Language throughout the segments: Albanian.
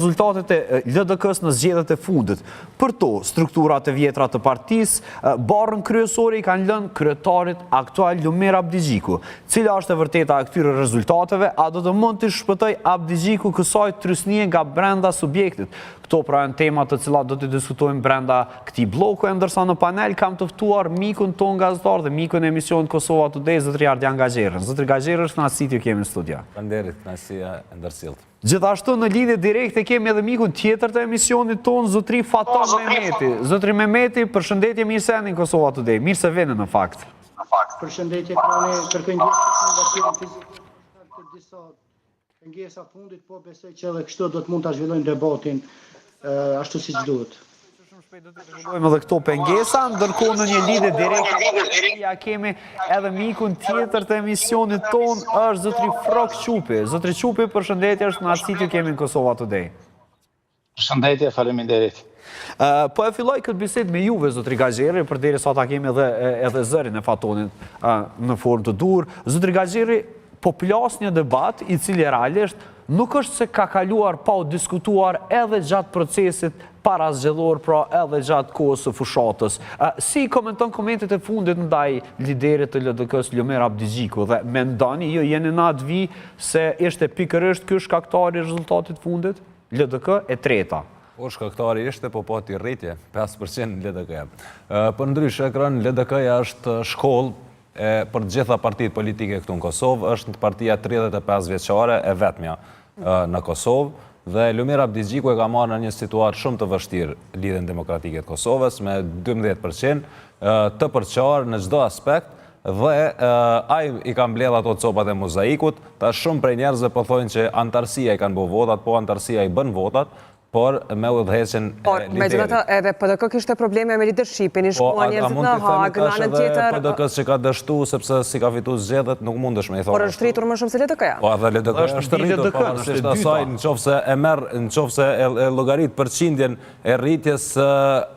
Rezultatet e LDK-s në zgjedhjet e fundit. Për to, strukturat e vjetra të partisë, barën kryesore i kanë lënë kryetarit aktual Lumer Abdigjiku. Cila është e vërteta e këtyre rezultateve, a do të mund të shpëtoj Abdigjiku kësaj trysnie nga brenda subjektit? Këto pra janë temat të cilat do të diskutojmë brenda këtij bloku, ndërsa në panel kam të ftuar mikun ton gazetar dhe mikun e emisionit Kosova Today, zotri Ardian Gazherën. Zotri Gazherën, kënaqësi t'ju kemi në studio. Faleminderit, kënaqësia e ndërsjellët. Gjithashtu në lidhje direkte kemi edhe mikun tjetër të emisionit ton, zotri Faton Mehmeti. Zotri Mehmeti, përshëndetje, mirë se erdhi në Kosova Today. Mirë se vini në fakt. Përshëndetje, kroni, kërkoj ndjesë fizike të disa pengesa fundit, po besoj që edhe kështu do të mund ta zhvillojmë debatin ashtu siç duhet. Do të rregullojmë edhe këto pengesa, ndërkohë në një lidhje direkte ja kemi edhe mikun tjetër të emisionit ton, është zotri Frok Qupi. Zotri Qupi, përshëndetje, është kënaqësi t'ju kemi në Kosova Today. Përshëndetje, faleminderit. Po e filloj këtë bisedë me juve, zotri Gazheri, përderisa ta kemi edhe zërin e Fatonit në formë të dur. Zotri Gazheri, po plas një debat i cili realisht nuk është se ka kaluar pa u diskutuar edhe gjatë procesit para zgjedhor, pra edhe gjatë kohës së fushatës. Si komenton komentet e fundit ndaj liderit të LDK-s Lumer Abdigjiku dhe mendoni ju jeni në atë vi se ishte pikërisht ky shkaktari i rezultatit fundit? LDK e treta. Po shkaktari ishte, po pati rritje, 5% në LDK. Për ndryshe, LDK-ja është shkollë për të gjitha partitë politike këtu në Kosovë, është partia 35 vjeçare e vetmja në Kosovë, dhe Lumer Abdigjiku e ka marrë në një situatë shumë të vështirë lidhjen demokratike të Kosovës me 12% të përqarë në çdo aspekt, dhe ai i ka mbledh ato copat e mozaikut. Tash shumë prej njerëzve po thonë që antarësia i kanë bërë votat, po antarësia i bën votat, por me udhëheqjen e liderit. Megjithatë, edhe PDK kishte probleme me leadershipin, i shkuan njerëzit në Hagë, në anën tjetër. PDK-s që ka dështu sepse si ka fitu zgjedhjet, nuk mundesh me i thonë. Por është rritur më shumë se LDK-ja. Po edhe LDK është rritur, pavarësisht asaj, nëse e llogarit përqindjen e rritjes,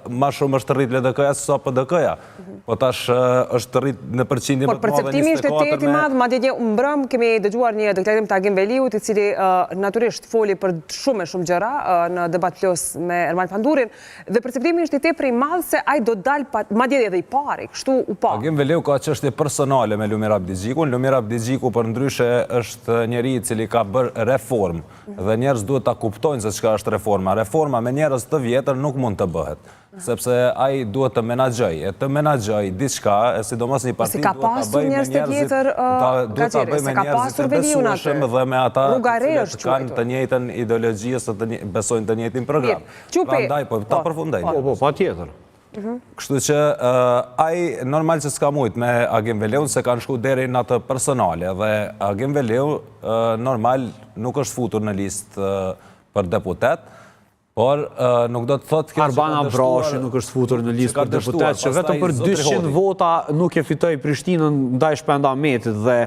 më shumë është rrit LDK-ja se sa PDK-ja. Po tash është rrit në përqindje më të madhe 24. Por perceptimi ishte tetë i madh, madje dje mbrëm kemi dëgjuar një deklarim të Agim Veliut, i cili natyrisht foli për shumë gjëra në debat plus me Ermal Pandurin, dhe perceptimi ishte tepër i madh se ai do dal madje edhe i pari, kështu u pa. Agim Veliu ka çështje personale me Lumer Abdigjikun. Lumer Abdigjiku për ndryshe është njeri i cili ka bërë reformë dhe njerëz duhet ta kuptojnë se çka është reforma. Reforma me njerëz të vjetër nuk mund të bëhet, sepse ai duhet të menaxhoj diçka, sidomos një parti duhet ta bëjë me njerëz të besueshëm dhe me ata që kanë të njëjtën ideologji ose të besojnë të njëjtin program. Prandaj po ta përfundoj. Po, patjetër. Kështu që ai normal që s'ka mujt me Agim Veliun se kanë shku deri në atë personale, dhe Agim Veliu normal nuk është futur në listë për deputet, por nuk do të thotë kjo Arbana Brashi nuk është futur në listë për deputet, që vetëm për 200 vota nuk e fitoi Prishtinën ndaj Shpendametit, dhe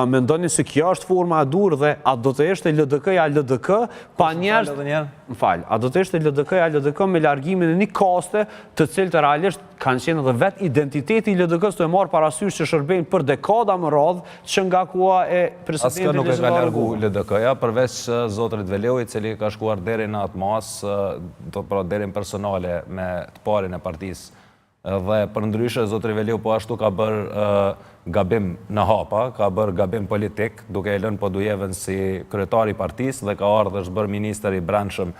mendoni se kjo është forma e dur, dhe a do të ishte LDK-ja LDK pa njerëz, a do të ishte LDK-ja LDK me largimin e një kaste të cilët realisht kanë qenë edhe vetë identiteti i LDK-s të e marrë parasysh që shërbejnë për dekada më radhë që nga koha e presidentit Aska nuk e ka largu LDK-ja, përveç zotrit Veliu, i cili ka shkuar deri në atë masë, do të pra deri në personale me të parin e partisë. Dhe për ndryshe, zotri Veliu po ashtu ka bërë gabim në hapa, ka bërë gabim politik, duke e lënë Podujevën si kryetari i partisë dhe ka ardhur është bërë ministër i brendshëm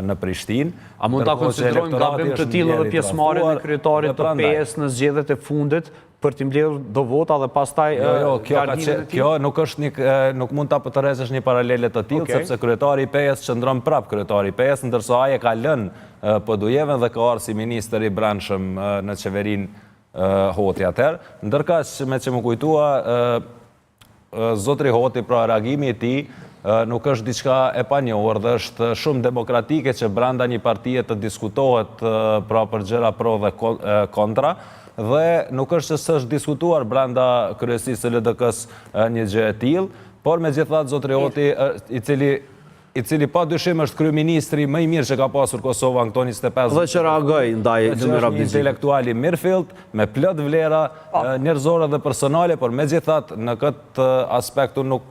në Prishtinë. A mund ta konsiderojmë gabim të tillë edhe pjesëmarrjen e kryetarit të PS në zgjedhjet e fundit për t'i mbledhur do vota dhe pastaj kjo nuk mund ta përtërezësh një paralele të tillë, sepse kryetari i PS qëndron prap kryetari i PS, ndërsa ai e ka lënë Podujevën dhe ka ardhur si ministër i brendshëm në qeverinë Hoti atëherë. Ndërkaq me që më kujtua zotri Hoti, pra reagimi i tij nuk është diçka e panjohur dhe është shumë demokratike që brenda një partie të diskutohet pra për gjëra pro dhe kontra, dhe nuk është që s'është diskutuar brenda kryesisë së LDK-s një gjë e tillë, por megjithatë zotri Hoti, i cili i cili pa dyshim është kryeministri më i mirë që ka pasur Kosova në këto 25 Dhe që reagoj ndaj Lumir Abdigjiku. Intelektuali Mirfield, me plot vlera njerëzore dhe personale, por megjithatë në këtë aspekt unë nuk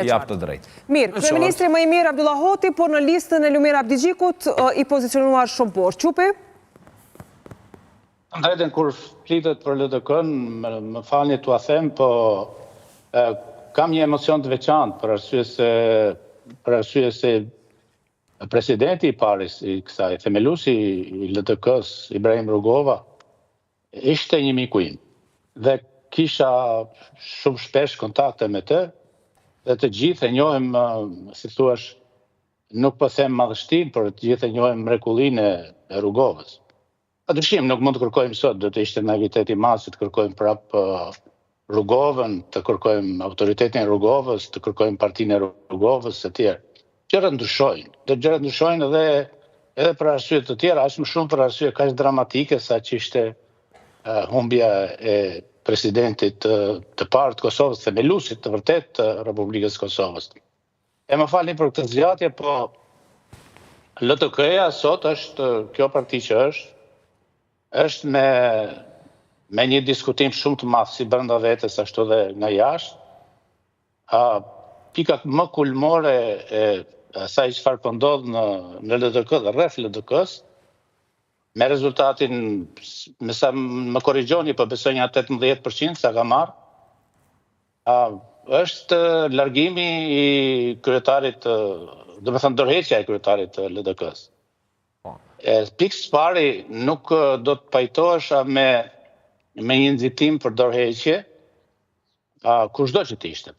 jap të drejtë. Mirë, kryeministri më i mirë Abdullah Hoti, por në listën e Lumir Abdigjikut i pozicionuar shumë poshtë. Qupi? Drejtën kur flitet për LDK-n, më falni t'ua them, po kam një emocion të veçantë për arsye se presidenti i Paris, i kësaj, themelusi i LDK-s, Ibrahim Rugova, ishte një miku im. Dhe kisha shumë shpesh kontakte me të, dhe të gjithë e njohim, si thuash, nuk po them madhështin, por të gjithë e njohim mrekullinë e Rugovës. Padyshim, nuk mund të kërkojmë sot, do të ishte naivitet i madh të kërkojmë prapë Rugovën, të kërkojmë autoritetin e Rugovës, të kërkojmë partinë e Rugovës e tjerë. Gjërat ndryshojnë. Dhe gjërat ndryshojnë edhe për arsye të tjera, aq më shumë për arsye kaq dramatike sa që ishte humbja e presidentit të parë të Kosovës, themelusit të vërtet të Republikës Kosovës. E më falni për këtë zgjatje, po LDK-ja sot është, kjo parti që është me një diskutim shumë të madh si brenda vetes ashtu dhe nga jashtë. Pikat më kulmore e asaj çfarë po ndodh në LDK dhe rreth LDK-s, me rezultatin, me sa më korrigjoni, po besoj një 18% sa ka marrë, është largimi i kryetarit, do të thënë dorëheqja e kryetarit të LDK-s. Pikë pari nuk do të pajtohesha me një nxitim për dorëheqje, kushdo që të ishte,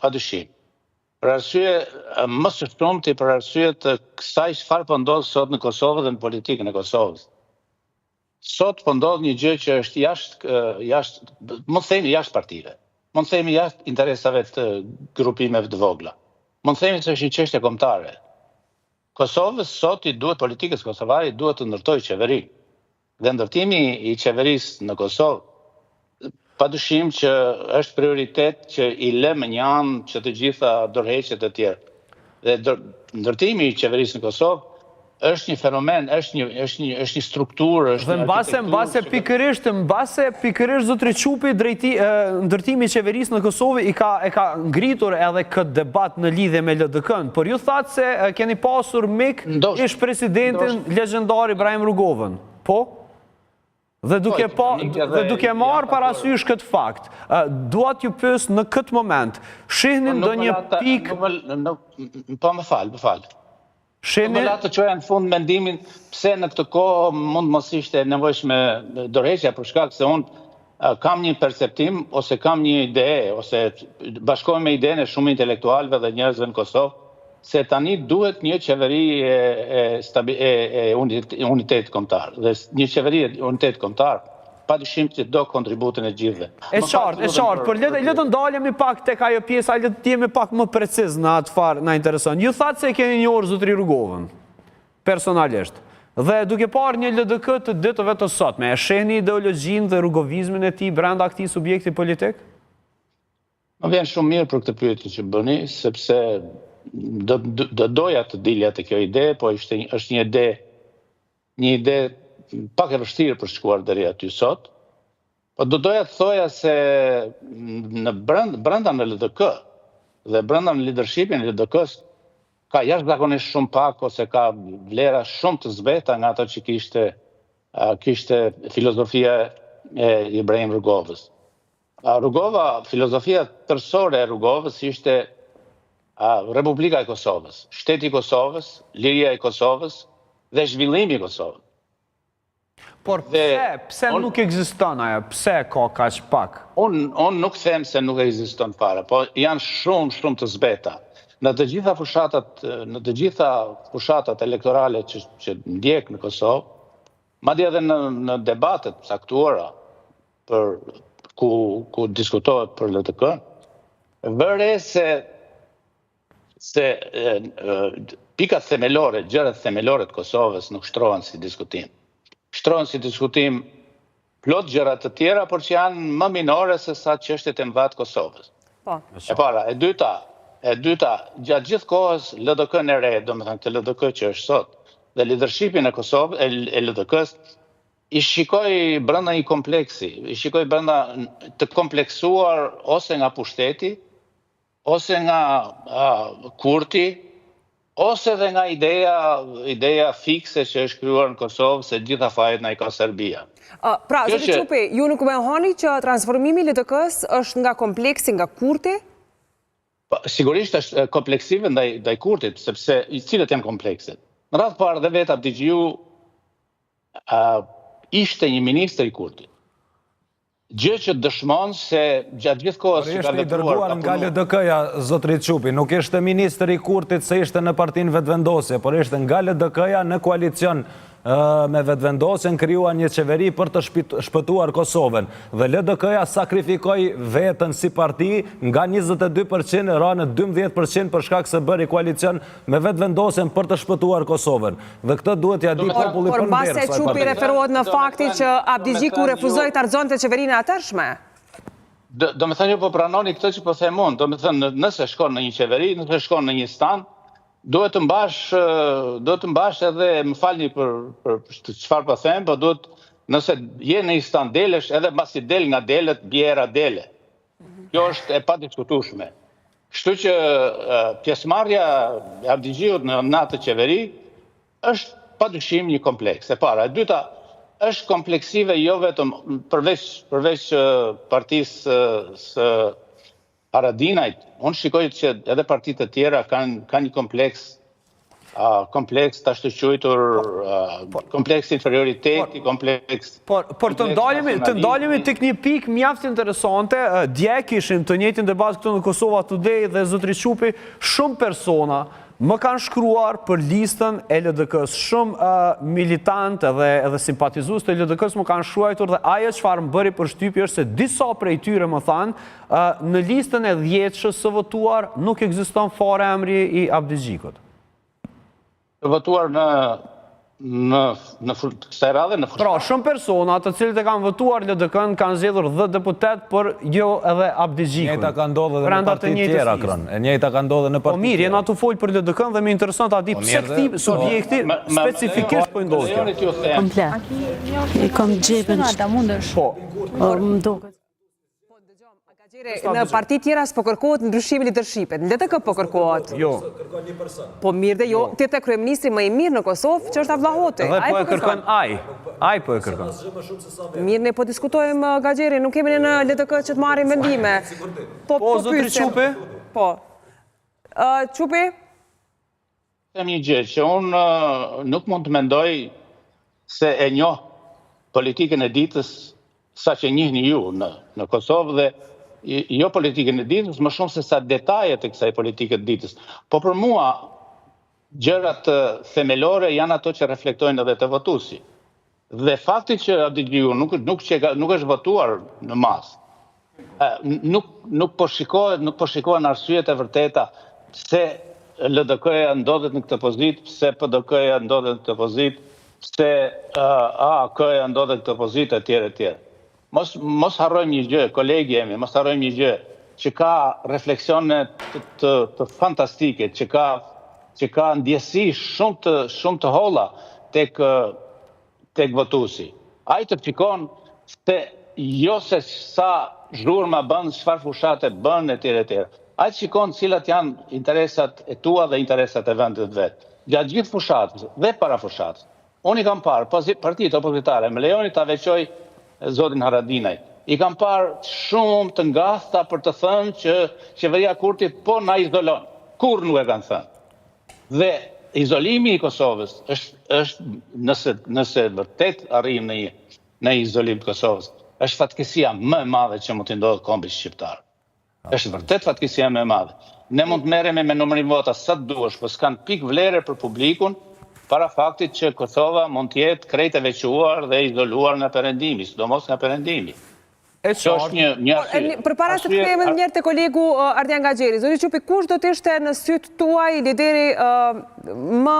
padyshim. Për arsye më së shumti për arsye të kësaj çfarë po ndodh sot në Kosovë dhe në politikën e Kosovës. Sot po ndodh një gjë që është jashtë, mund të themi jashtë partive, mund të themi jashtë interesave të grupimeve të vogla. Mund të themi se është një çështje kombëtare. Kosovës sot politikës kosovare duhet të ndërtojë qeveri. Dhe ndërtimi i qeverisë në Kosovë, padyshim që është prioritet që i lë më një anë që të gjitha dorëheqjet e tjera. Dhe ndërtimi i qeverisë në Kosovë është një fenomen, është një strukturë, është një arkitekturë. Dhe në base pikërisht zotri Qupi, ndërtimi i qeverisë në Kosovë e ka ngritur edhe këtë debat në lidhje me LDK-n, por ju thatë se keni pasur mik ish presidentin legjendar Ibrahim Rugovën. Po? Dhe duke marrë parasysh këtë fakt, duat ju pyes në këtë moment, shihnin do një pikë... Po më falë. Më latë të qoja në fund mendimin pse në këtë kohë mund mos ishte nevojshme dorëheqja për shkak se unë kam një perceptim ose kam një ide ose bashkohem me idenë e shumë intelektualëve dhe njerëzve në Kosovë se tani duhet një qeveri e unitet kombëtar. Dhe një qeveri e unitet kombëtar padyshim që do kontributin e gjithëve. E qartë, por le të ndalemi pak tek ajo pjesa, le të jemi pak më preciz në atë farë na intereson. Ju thatë se keni njohur zotri Rugovën, personalisht. Dhe duke parë një LDK të ditëve të sotme, e shehni ideologjinë dhe rugovizmin e tij brenda këtij subjekti politik? Më vjen shumë mirë për këtë pyetje që bëni, sepse do doja të dilja te kjo ide, po është një ide pak e vështirë për shkuar deri aty sot, po do doja të thoja se brenda në LDK dhe brenda në leadershipin e LDK-s ka jashtëzakonisht shumë pak ose ka vlera shumë të zbeta nga ato që kishte filozofia e Ibrahim Rugovës. Filozofia tërësore e Rugovës ishte Republika e Kosovës, shteti i Kosovës, liria e Kosovës dhe zhvillimi i Kosovës. Por pse nuk ekziston ajo? Pse ka kaq pak? Unë nuk them se nuk ekziston fare, po janë shumë të zbeta. Në të gjitha fushatat elektorale që ndjek në Kosovë, madje edhe në debatet saktuara ku diskutohet për LDK, vëre se pikat themelore, gjërat themelore të Kosovës nuk shtrohen si diskutim. Shtrohen si diskutim plot gjërat të tjera, por që janë më minore se sa çështjet e mëdha të Kosovës. E para, e dyta, E dyta, gjatë gjithë kohës LDK-n e re, do me thënë të LDK që është sot, dhe leadershipin e Kosovë, e LDK-s, i shikoj brenda një kompleksi, i shikoj brenda të kompleksuar ose nga pushteti, ose nga Kurti, ose dhe nga ideja fikse që është krijuar në Kosovë se gjitha fajet na i ka Serbia. Pra, zoti Çupi, ju nuk mohoni që transformimi i LDK-s është nga kompleksi nga Kurti? Sigurisht është kompleksive ndaj Kurtit, sepse cilët janë komplekset. Në radhë parë dhe vetë Abdigjiu ishte një ministër i Kurtit. Gjë që dëshmon se gjatë gjithë kohës që ka vepruar... Ishte i dërguar nga LDK-ja, zotri Çupi, nuk ishte ministër i Kurtit se ishte në partinë vetëvendosje, por ishte nga LDK-ja në koalicion me vetëvendosjen krijuan një qeveri për të shpëtuar Kosovën. Dhe LDK-ja sakrifikoi veten si parti nga 22% ra në 12% për shkak se bëri koalicion me vetëvendosjen për të shpëtuar Kosovën. Dhe këtë duhet ja di populli për përderisa. Por mbase Çupi referohet në faktin që Abdigjiku refuzoi të harxonte qeverinë e atërshme. Do me thënë ju po pranoni këtë që po them unë, do me thënë nëse shkon në një qeveri, nëse shkon në një stan, duhet të mbash edhe, më falni për çfarë po them, po duhet, nëse je në një stan delesh, edhe mbasi del nga delet, bjera dele. Kjo është e padiskutueshme. Kështu që pjesëmarrja e Abdigjiut në atë qeveri është padyshim një kompleks. E para, e dyta, është kompleksive jo vetëm përveç partisë së Haradinajt, unë shikoj që edhe partitë të tjera kanë një kompleks të ashtu quajtur kompleks inferioriteti, kompleks... Por të ndalemi tek një pikë mjaft interesante, dje kishin të njëjtin debat këtu në Kosova Today dhe zotri Çupi, shumë persona më kanë shkruar për listën e LDK-s, shumë militant edhe simpatizues të LDK-s më kanë shkruar dhe ajo çfarë më bëri përshtypje është se disa prej tyre më thanë në listën e 10-shës së votuar nuk ekziston fare emri i Abdigjikut. Të votuar në kësaj radhe në Pra, shumë persona të cilët e kanë votuar LDK-n kanë zgjedhur 10 deputet, por jo edhe Abdigjikun. Njëjta ka ndodhur edhe në parti tjera, Kron. E njëjta ka ndodhur në parti. Po mirë, jena të folë për LDK-n dhe më interesant ta di pse këti subjekti specifikisht po ndodhë kjo. Komplet. I kom gjepën. Po. Më duket. Në parti tjera s'po kërkohet ndryshimi i leadershipit, në LDK po kërkohet. Jo. Po mirë dhe jo, ti te kryeministri më i mirë në Kosovë, që është Avllahoti. Dhe po e kërkon ai. Ai po e kërkon. Mirë, ne po diskutojmë Gaxheri, nuk kemi në LDK që të marrim vendime. Po zotri Çupi? Po. Çupi? Them një gjë që unë nuk mund të mendoj se e njoh politikën e ditës sa që njihni ju në Kosovë dhe jo politikën e ditës, më shumë se sa detajet e kësaj politikët ditës. Po për mua, gjërat themelore janë ato që reflektojnë edhe të votuesi. Dhe fakti që Abdigjiu nuk është votuar në masë, nuk po shikohen arsyet e vërteta pse LDK-ja ndodhet në këtë pozitë, pse PDK-ja ndodhet në këtë pozitë, pse AK-ja ndodhet në këtë pozitë etj. Mos harrojmë një gjë, kolegi jemi, mos harrojmë një gjë, që ka refleksione të fantastike, që ka ndjesi shumë të holla tek votuesi. Ai të fikon se jo se sa zhurma bën, çfarë fushate bën etj. Ai të shikon cilat janë interesat e tua dhe interesat e vendit vet. Gjatë gjithë fushatës dhe para fushatës. Unë i kam parë partitë opozitare, më lejoni ta veçoj zotin Haradinaj. I kam parë shumë të ngasta për të thënë që qeveria Kurti po na izolon. Kur nuk e kanë thënë. Dhe izolimi i Kosovës është nëse vërtet arrijmë në izolim të Kosovës, është fatkeqësia më e madhe që mund të ndodhë kombit shqiptar. Është vërtet fatkeqësia më e madhe. Ne mund të merremi me numrin vota sa të duash, por s'kan pikë vlere për publikun, para faktit që Kosova mund të jetë krejt e veçuar dhe izoluar nga perëndimi, sidomos nga perëndimi. Kjo është një arsye. Përpara se të kthehemi një herë te kolegu Ardian Gaxheri, zoti Çupi, kush do të ishte në syt tuaj lideri më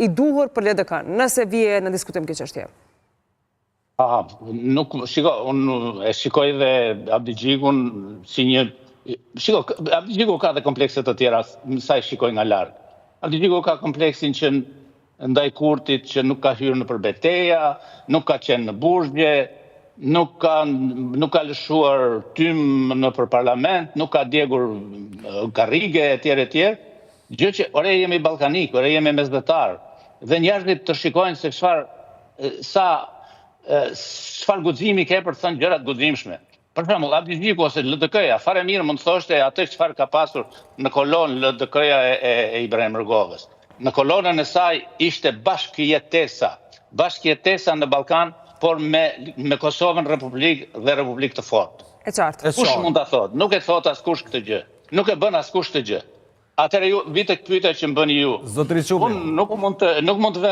i duhur për LDK-n, nëse vije në diskutim kjo çështje? Unë e shikoj dhe Abdigjikun si një Shiko, Abdi Gjiku ka dhe komplekset të tjera, sa i shikoj nga larg. Abdi Gjiku ka kompleksin që ndaj Kurtit që nuk ka hyrë në përbeteja, nuk ka qenë në burgje, nuk ka lëshuar tym në për parlament, nuk ka djegur karrige etj. Gjë që ore jemi ballkanik, ore jemi mesdhetar. Dhe njerëzit të shikojnë se çfarë guximi ke për të thënë gjëra të guximshme. Për shembull, Abdi Gjiku ose LDK-ja, fare mirë mund të thoshte atë çfarë ka pasur në kolonë LDK-ja e Ibrahim Rrugovës. Në kolonën e saj ishte bashkëjetesa në Ballkan, por me Kosovën Republikë dhe Republikë të fortë. E qartë. Kush mund ta thotë? Nuk e thot askush këtë gjë. Nuk e bën askush këtë gjë. Atëherë ju vitë pyetja që më bëni ju. Zotri Qubi. Unë nuk mund të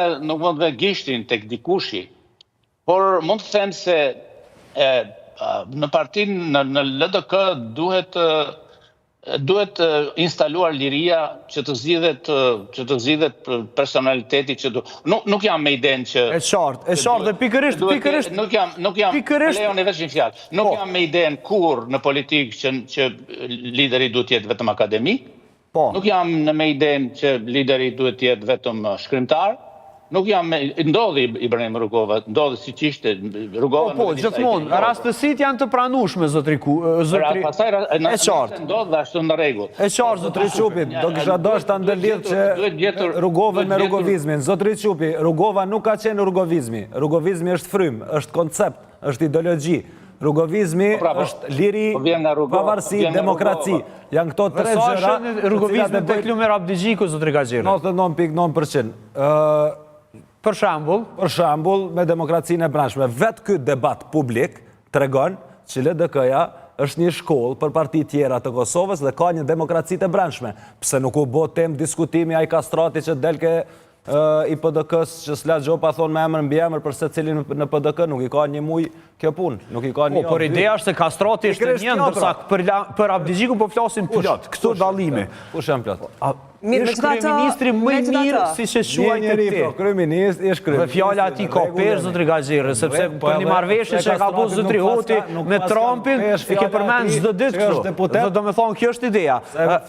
vë gishtin tek dikushi, por mund të them se në partinë në LDK duhet instaluar liria që të zgjidhet personaliteti që nuk jam me idenë që E qartë dhe pikërisht nuk jam lejon e veç një fjalë. Nuk jam me idenë kur në politikë që lideri duhet jetë vetëm akademik. Nuk jam me idenë që lideri duhet jetë vetëm shkrimtar. Nuk jam ndodhi Ibrahim Rrugova, ndodhi siç ishte Rrugova. Po, gjithmonë, rastësit janë të pranueshme zotri. E qartë. Ndodh dhe ashtu në rregull. E qartë zotri Qubi, do kisha dashur ta ndërlidh që Rrugovën me rrugovizmin. Zotri Qubi, Rrugova nuk ka qenë rrugovizmi. Rrugovizmi është frymë, është koncept, është ideologji. Rrugovizmi është liri, pavarësi, demokraci. Janë këto tre gjëra. Rrugovizmi tek Lumer Abdi Gjiku zotri Gaxhiri. 99.9%. Për shembull, me demokracinë e brendshme, vetë ky debat publik tregon që LDK-ja është një shkollë për parti tjera të Kosovës dhe ka një demokraci të brendshme. Pse nuk u bë temë diskutimi ai kastrati që delke i PDK-s që s'la gjopa thonë me emër mbi emër për secilin në PDK, nuk i ka një muj kjo punë, nuk i ka një. Por ideja është se kastrati është një, ndërsa për Abdi Gjiku po flasim plot. Këto dallime. Kush janë plot? Është kryeministri më i mirë si që quajtë ti. Kryeministri është kryeministri. Dhe fjala ati ka pesh zotri Gaxhiri, sepse për një marrëveshje që ka bërë zotri Hoti me Trumpin, e ke përmend çdo ditë këtu. Dhe domethënë kjo është ideja.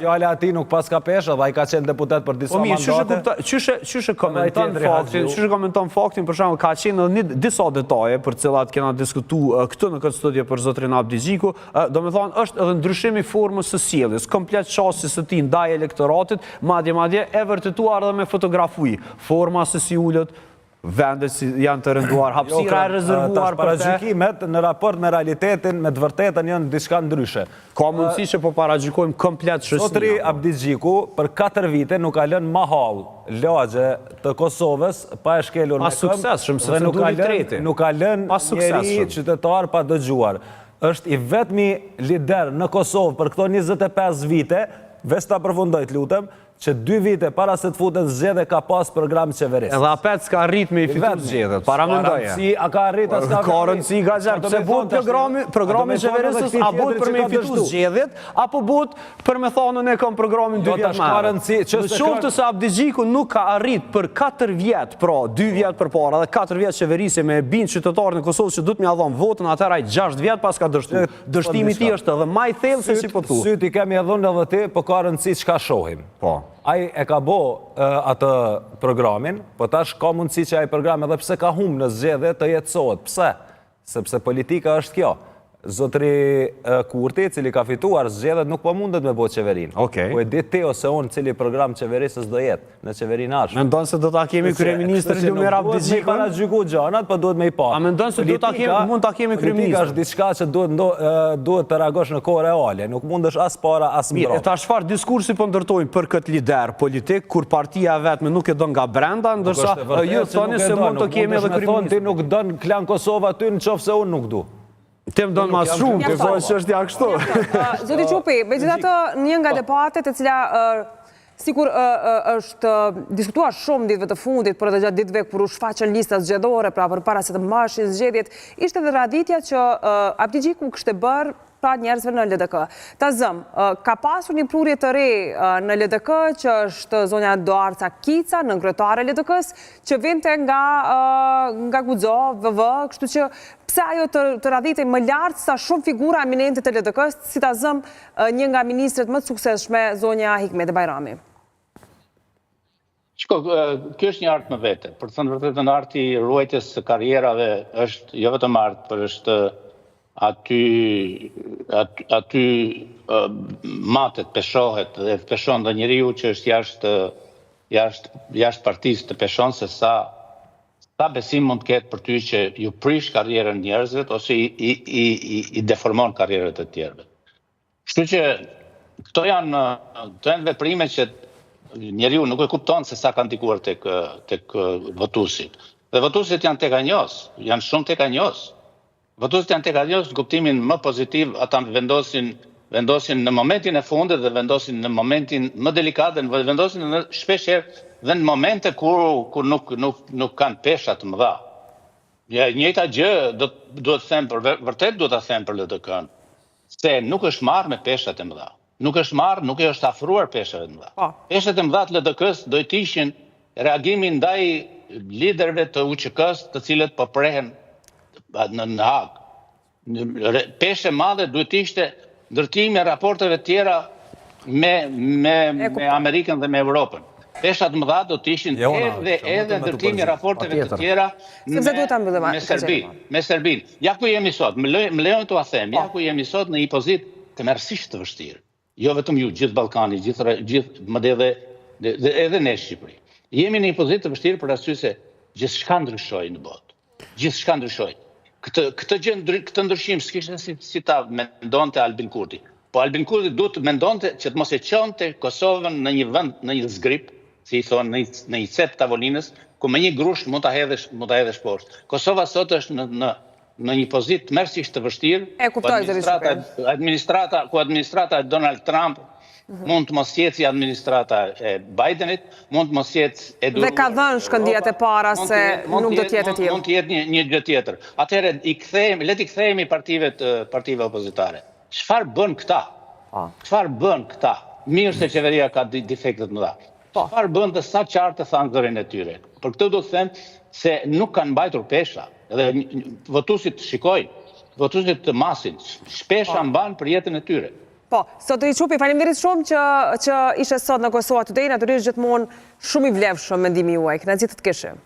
Fjala ati nuk pas ka pesh, dhe ai ka qenë deputet për disa mandate. Çysh e komenton faktin, për shembull ka qenë në disa detaje për të cilat kena diskutuar këtu në këtë studio për zotrin Abdi Gjiku, domethënë është edhe ndryshimi i formës së sjelljes, komplet çështjes së tij ndaj elektoratit. Madje e vërtetuar edhe me fotografi, forma se si ullët, vendet si janë të rënduar, hapësira e rezervuar për te. Paragjykimet në raport me realitetin, me të vërtetën janë diçka ndryshe. Ka mundësi që po paragjykojmë komplet shësia. Zotri Abdi Gjiku për 4 vite nuk ka lënë mahall lagje të Kosovës pa e shkelur me këmbë. Pa suksesshëm, se duri treti. Nuk ka lënë njeri qytetar pa dëgjuar. Është i vetmi lider në Kosovë për këto 25 vite, veç ta përfundoj të lutem, që 2 vite para se të futet zgjedhje ka pas program qeverisë. Edhe apet s'ka arrit me i fitu zgjedhjet, para mendoja. A ka arrit, a s'ka ka rëndësi Gaxhar, pse buhet programi qeverisës, a buhet për me i fitu zgjedhjet, apo buhet për me thonën e kam programin 2 vjet marë. Në qoftë se Abdi Gjiku nuk ka arrit për 4 vjet, pra 2 vjet për para dhe 4 vjet qeverisje me bind qytetarë në Kosovë që duhet me ia dhënë votën, atëherë ai 6 vjet pas ka dështu. Dështimi i tij është edhe më i thellë se si po thu. Syti kemi dhënë edhe ti, po ka rëndësi çka shohim. Po. Ai e ka bo atë programin, po tash ka mundësi që ai program edhe pse ka humbë në zgjedhje të jetësohet. Pse? Sepse politika është kjo. Zotri Kurti, cili ka fituar zgjedhjet, nuk po mundet me bëjë qeverinë. Po e di ti ose unë cili program qeverisës do jetë në qeverinë ardhshme. Mendon se do ta kemi kryeministrin Lumer Abdi Gjiku? Nuk para gjyku gjanat, po duhet me i pa. A mendon se mund ta kemi kryeministrin? Politika është diçka që duhet të reagosh në kohë reale, nuk mundesh as para as mbrapa. E tash çfarë diskursi po ndërtojnë për këtë lider politik kur partia vetme nuk e don nga brenda, ndërsa ju thoni se mund të kemi edhe kryeministrin. Ti nuk don klan Kosova aty nëse unë nuk du. Tem donë mas shumë, të thonë që është ja kështu. Zoti Qupi, megjithatë një nga debatet e cila sikur është diskutuar shumë ditëve të fundit, por edhe gjatë ditëve kur u shfaqën listat zgjedhore, pra përpara se të mbashin zgjedhjet, ishte edhe radhitja që Abdi Gjiku kishte bërë pra njerëzve në LDK. Ta zëm, ka pasur një prurje të re në LDK, që është zonja Doarca Kica, në kryetare LDK-s, që vinte nga Guxo, VV, kështu që pse ajo të radhitej më lartë sa shumë figura eminente të LDK-s, si ta zëm një nga ministret më të suksesshme, zonja Hikmete Bajrami. Shko, kjo është një artë më vete. Për të thënë vërtetën, arti i ruajtjes së karrierave është jo vetëm art, por është aty matet, peshohet dhe peshon dhe njeriu që është jashtë partisë të peshon se sa besim mund të ketë për ty që ju prish karrierën njerëzve ose i deformon karrierët e tjerëve. Kështu që këto janë veprime që njeriu nuk e kupton se sa ka ndikuar tek votuesit. Dhe votuesit janë tekanjos, janë shumë tekanjos. Votuesit janë tekanjos në kuptimin më pozitiv, ata vendosin në momentin e fundit dhe vendosin në momentin më delikat dhe vendosin shpeshherë dhe në momente kur nuk kanë pesha të mëdha. Njëjta gjë duhet të them vërtet duhet ta them për LDK-n, se nuk është marrë me peshat e mëdha. Nuk është afruar peshave të mëdha. Peshat e mëdha të LDK-s do të ishin reagimin ndaj liderëve të UÇK-s, të cilët po prehen në Hag. Peshë e madhe duhet ishte ndërtimi e raporteve tjera me Amerikën dhe me Europën. Peshat më dha do të ishin edhe ndërtimi e raporteve të tjera me Serbinë. Ja ku jemi sot, më lejon të them, ja ku jemi sot në një pozitë tmerrsisht të vështirë. Jo vetëm ju, gjithë Ballkani, gjithë madje edhe ne Shqipëri. Jemi në një pozitë të vështirë për arsye se gjithçka ndryshoi në botë. Gjithçka ndryshoi. Këtë ndryshim s'kishte si ta mendonte Albin Kurti. Po Albin Kurti duhet të mendonte që të mos e çonte Kosovën në një vend, në një zgrip, si i thonë, në një cep tavolinës, ku me një grush mund ta hedhësh poshtë. Kosova sot është në një pozitë tmerrsisht të vështirë. E kuptoj zëri. Administrata e Donald Trump mund të mos jetë si administrata e Bidenit, mund të mos jetë dhe ka dhënë shkëndijat e para se nuk do të jetë e tillë. Mund të jetë një gjë tjetër. Atëherë le t'i kthehemi partive opozitare. Çfarë bën këta? Çfarë bën këta? Mirë se qeveria ka defektet më dha. Çfarë bën dhe sa qartë thanë zërin e tyre? Për këtë do të them se nuk kanë mbajtur pesha. Dhe votuesit shikojnë, votuesit të masin, shpesha mban për jetën e tyre. Po, sot i Çupi, faleminderit shumë që ishe sot në Kosova Today, natyrisht gjithmonë shumë i vlefshëm mendimi juaj. Kënaqësi të kishim.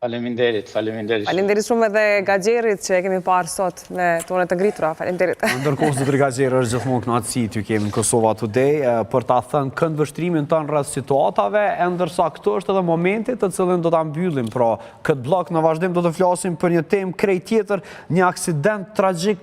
Faleminderit. Faleminderit shumë edhe Gaxherit që e kemi parë sot me tonet të ngritura. Faleminderit. Ndërkohë zotëri Gaxheri është gjithmonë kënaqësi t'ju kemi në Kosova Today për ta thënë këndvështrimin tonë rreth situatave, ndërsa këto është edhe momenti të cilin do ta mbyllim. Pra, këtë blok në vazhdim do të flasim për një temë krejt tjetër, një aksident tragjik